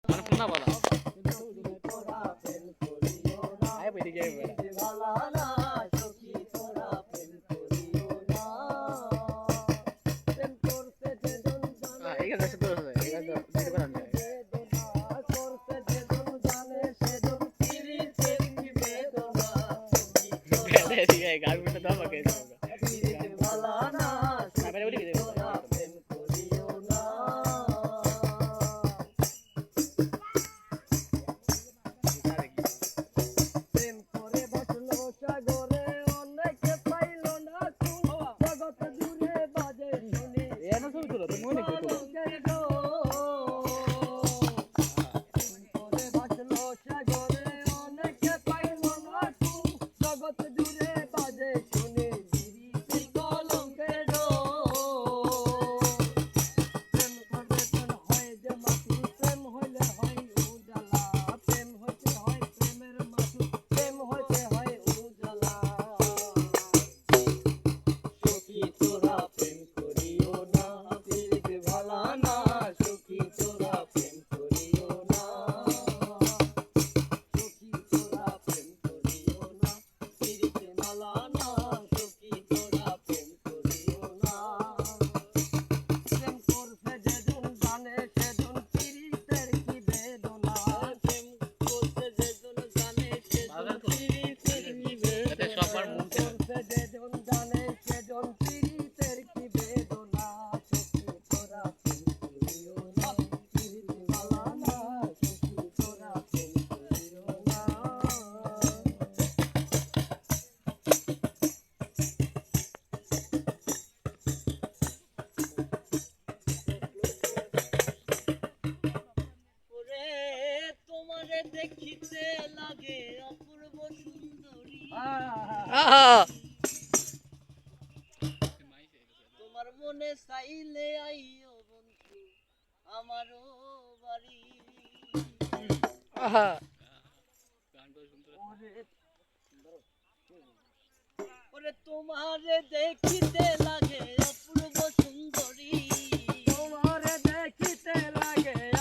মানে পুনা বলা আয় বইতে যাই বলা এই গান আছে তো এই গান দিতে পারেন না ঠিক আছে গান বলতে দাও আমাকে ভালো না আমি বলি কি দেখিতে লাগে অপূর্ব সুন্দরী তোমার মনে চাইলে আইও বন্ধু আমারও বাড়ি ওরে তোমারে দেখিতে লাগে অপূর্ব সুন্দরী তোমারে দেখিতে লাগে